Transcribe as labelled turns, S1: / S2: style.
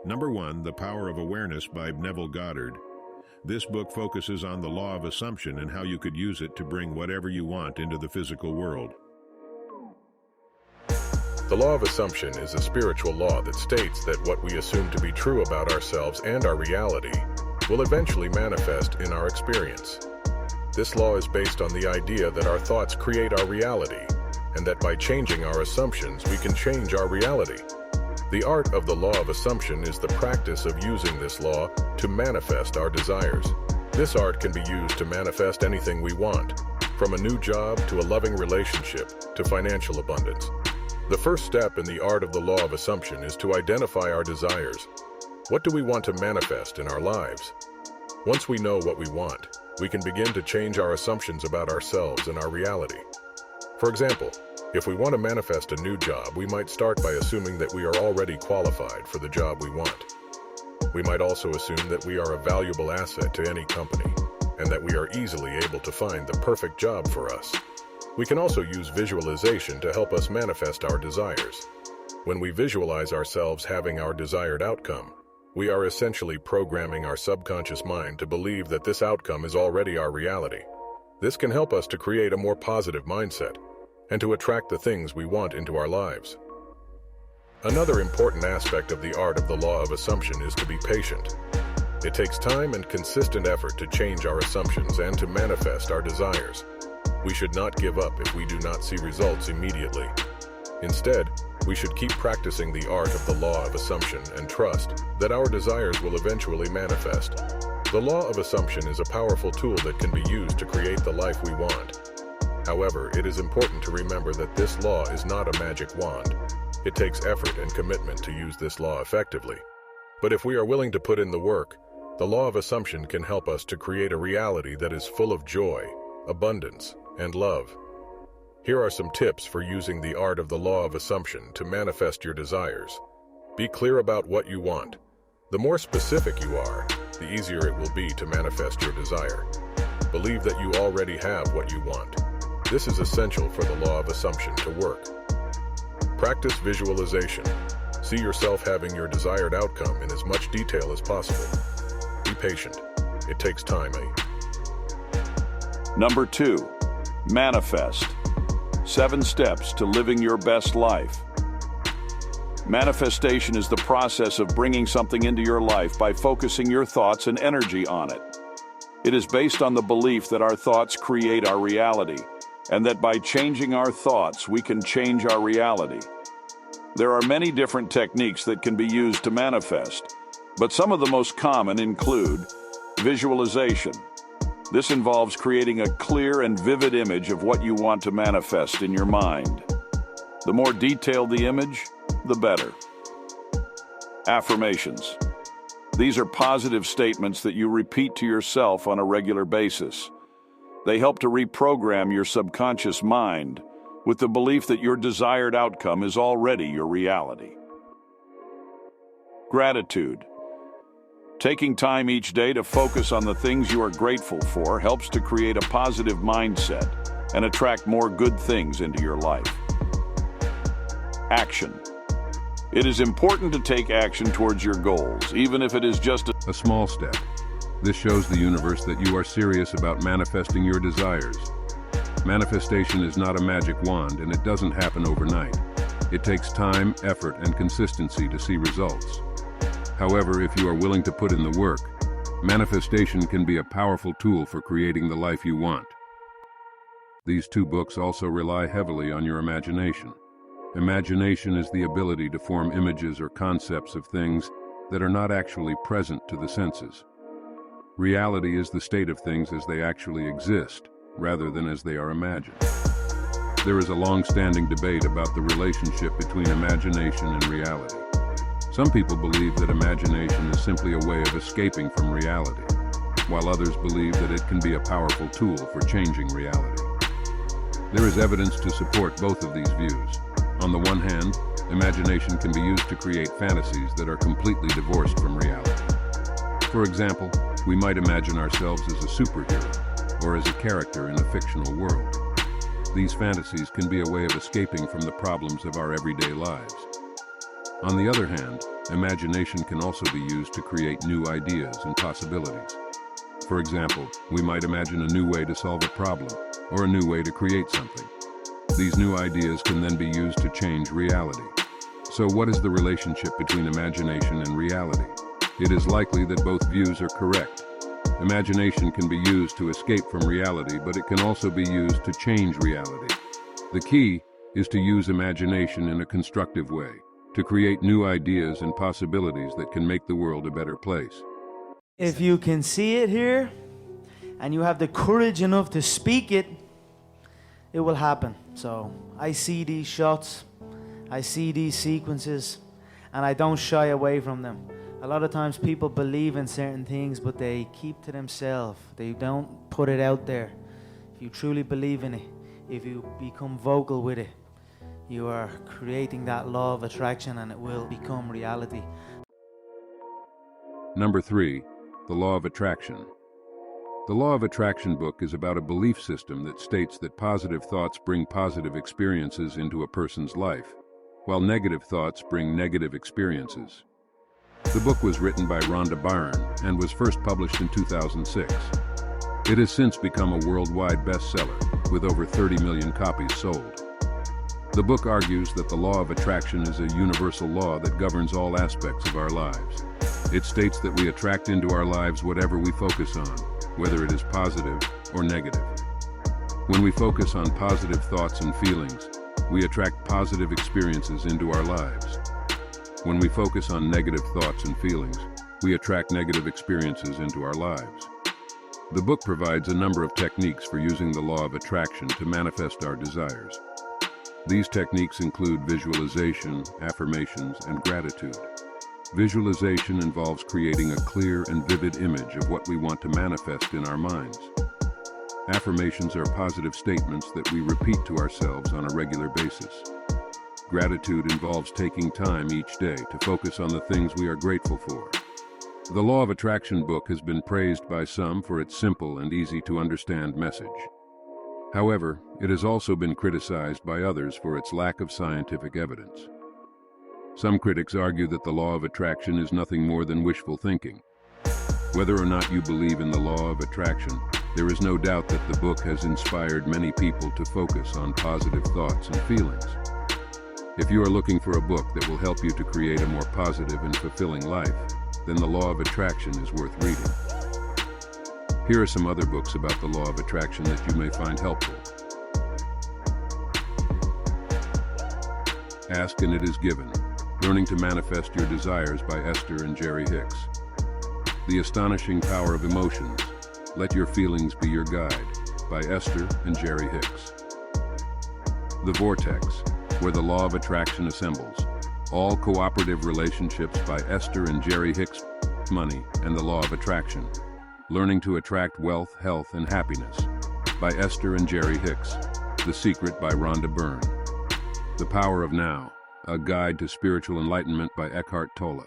S1: Number 1, The Power of Awareness by Neville Goddard. This book focuses on the law of assumption and how you could use it to bring whatever you want into the physical world.
S2: The law of assumption is a spiritual law that states that what we assume to be true about ourselves and our reality will eventually manifest in our experience. This law is based on the idea that our thoughts create our reality, and that by changing our assumptions, we can change our reality. The art of the law of assumption is the practice of using this law to manifest our desires. This art can be used to manifest anything we want, from a new job to a loving relationship to financial abundance. The first step in the art of the law of assumption is to identify our desires. What do we want to manifest in our lives? Once we know what we want, we can begin to change our assumptions about ourselves and our reality. For example, if we want to manifest a new job, we might start by assuming that we are already qualified for the job we want. We might also assume that we are a valuable asset to any company, and that we are easily able to find the perfect job for us. We can also use visualization to help us manifest our desires. When we visualize ourselves having our desired outcome, we are essentially programming our subconscious mind to believe that this outcome is already our reality. This can help us to create a more positive mindset and to attract the things we want into our lives. Another important aspect of the art of the law of assumption is to be patient. It takes time and consistent effort to change our assumptions and to manifest our desires. We should not give up if we do not see results immediately. Instead, we should keep practicing the art of the law of assumption and trust that our desires will eventually manifest. The law of assumption is a powerful tool that can be used to create the life we want. However, it is important to remember that this law is not a magic wand. It takes effort and commitment to use this law effectively. But if we are willing to put in the work, the law of assumption can help us to create a reality that is full of joy, abundance, and love. Here are some tips for using the art of the law of assumption to manifest your desires. Be clear about what you want. The more specific you are, the easier it will be to manifest your desire. Believe that you already have what you want. This is essential for the law of assumption to work. Practice visualization. See yourself having your desired outcome in as much detail as possible. Be patient. It takes time,
S3: Number 2. Manifest. 7 steps to living your best life. Manifestation is the process of bringing something into your life by focusing your thoughts and energy on it. It is based on the belief that our thoughts create our reality, and that by changing our thoughts, we can change our reality. There are many different techniques that can be used to manifest, but some of the most common include visualization. This involves creating a clear and vivid image of what you want to manifest in your mind. The more detailed the image, the better. Affirmations. These are positive statements that you repeat to yourself on a regular basis. They help to reprogram your subconscious mind with the belief that your desired outcome is already your reality. Gratitude. Taking time each day to focus on the things you are grateful for helps to create a positive mindset and attract more good things into your life. Action. It is important to take action towards your goals, even if it is just
S4: a small step. This shows the universe that you are serious about manifesting your desires. Manifestation is not a magic wand, and it doesn't happen overnight. It takes time, effort, and consistency to see results. However, if you are willing to put in the work, manifestation can be a powerful tool for creating the life you want. These 2 books also rely heavily on your imagination. Imagination is the ability to form images or concepts of things that are not actually present to the senses. Reality is the state of things as they actually exist, rather than as they are imagined. There is a long-standing debate about the relationship between imagination and reality. Some people believe that imagination is simply a way of escaping from reality, while others believe that it can be a powerful tool for changing reality. There is evidence to support both of these views. On the one hand, imagination can be used to create fantasies that are completely divorced from reality. For example, we might imagine ourselves as a superhero or as a character in a fictional world. These fantasies can be a way of escaping from the problems of our everyday lives. On the other hand, imagination can also be used to create new ideas and possibilities. For example, we might imagine a new way to solve a problem, or a new way to create something. These new ideas can then be used to change reality. So what is the relationship between imagination and reality? It is likely that both views are correct. Imagination can be used to escape from reality, but it can also be used to change reality. The key is to use imagination in a constructive way, to create new ideas and possibilities that can make the world a better place.
S5: If you can see it here, and you have the courage enough to speak it, it will happen. So I see these shots, I see these sequences, and I don't shy away from them. A lot of times people believe in certain things, but they keep to themselves. They don't put it out there. If you truly believe in it, if you become vocal with it, you are creating that law of attraction, and it will become reality.
S4: Number 3, the law of attraction. The Law of Attraction book is about a belief system that states that positive thoughts bring positive experiences into a person's life, while negative thoughts bring negative experiences. The book was written by Rhonda Byrne and was first published in 2006. It has since become a worldwide bestseller, with over 30 million copies sold. The book argues that the law of attraction is a universal law that governs all aspects of our lives. It states that we attract into our lives whatever we focus on, whether it is positive or negative. When we focus on positive thoughts and feelings, we attract positive experiences into our lives. When we focus on negative thoughts and feelings, we attract negative experiences into our lives. The book provides a number of techniques for using the law of attraction to manifest our desires. These techniques include visualization, affirmations, and gratitude. Visualization involves creating a clear and vivid image of what we want to manifest in our minds. Affirmations are positive statements that we repeat to ourselves on a regular basis. Gratitude involves taking time each day to focus on the things we are grateful for. The Law of Attraction book has been praised by some for its simple and easy-to-understand message. However, it has also been criticized by others for its lack of scientific evidence. Some critics argue that the law of attraction is nothing more than wishful thinking. Whether or not you believe in the law of attraction, there is no doubt that the book has inspired many people to focus on positive thoughts and feelings. If you are looking for a book that will help you to create a more positive and fulfilling life, then the law of attraction is worth reading. Here are some other books about the law of attraction that you may find helpful. Ask and It Is Given: Learning to Manifest Your Desires by Esther and Jerry Hicks. The Astonishing Power of Emotions: Let Your Feelings Be Your Guide by Esther and Jerry Hicks. The Vortex: Where the Law of Attraction Assembles. All Cooperative Relationships by Esther and Jerry Hicks. Money and the Law of Attraction: Learning to Attract Wealth, Health, and Happiness by Esther and Jerry Hicks. The Secret by Rhonda Byrne. The Power of Now: A Guide to Spiritual Enlightenment by Eckhart Tolle.